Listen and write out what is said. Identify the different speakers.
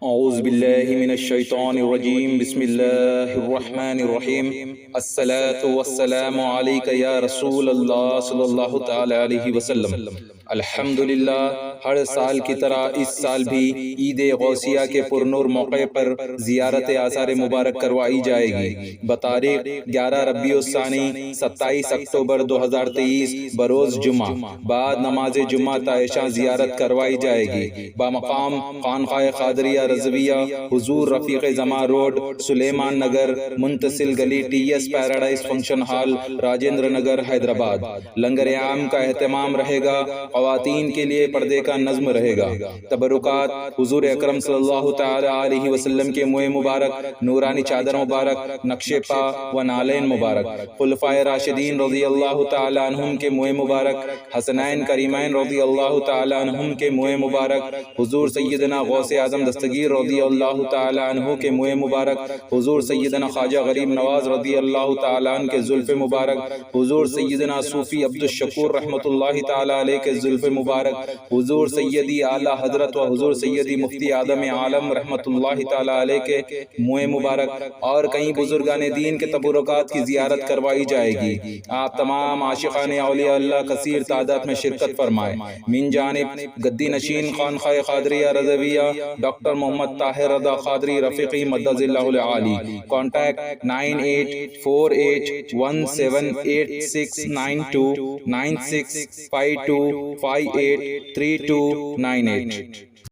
Speaker 1: اعوذ باللہ من الشیطان الرجیم بسم اللہ الرحمن الرحیم الصلاة والسلام علیک یا رسول اللہ صلی اللہ تعالی علیہ وسلم۔ الحمدللہ، ہر سال کی طرح اس سال بھی عید غوثیہ کے پرنور موقع پر زیارت آثار مبارک کروائی جائے گی۔ بتاریخ 11 ربیع الثانی 27 اکتوبر 2023 بروز جمعہ بعد نماز جمعہ عائشہ زیارت کروائی جائے گی۔ بمقام خانقاہ قادریہ رضویہ، حضور رفیق زماں روڈ، سلیمان نگر، منتصل گلی، T S paradise function hall, Rajendra Nagar, Hyderabad. لنگر عام کا اہتمام رہے گا۔ خواتین کے لیے پردے کا نظم رہے گا۔ تبرکات حضور اکرم صلی اللہ تعالی علیہ وسلم کے منہ مبارک، نورانی چادر مبارک، نقش پا و نالین مبارک، خلفائے راشدین رضی اللہ تعالی عنہم کے منہ مبارک، حسنین کریمین رضی اللہ تعالی عنہم کے منہ مبارک، حضور سیدنا غوث اعظم دستگیر رضی اللہ تعالی عنہ کے منہ مبارک، حضور سیدنا خواجہ غریب نواز رضی اللہ تعالی عنہ کے زلف مبارک، حضور سیدنا صوفی عبد الشکور رحمۃ اللہ تعالی علیہ کے زلف مبارک، حضور سیدی اعلیٰ حضرت و حضور سیدی مفتی اعظم عالم رحمۃ اللہ تعالی علیہ کے منہ مبارک اور کئی بزرگان دین کے تبرکات کی زیارت کروائی جائے گی۔ آپ تمام عاشقان اولیاء اللہ کثیر تعداد میں شرکت فرمائیں۔ من جانب گدی نشین خانقاہ قادریہ رضویہ ڈاکٹر محمد طاہر رضا قادری رفیقی مدد اللہ العالی۔ کانٹیکٹ 9848178692 9652583298۔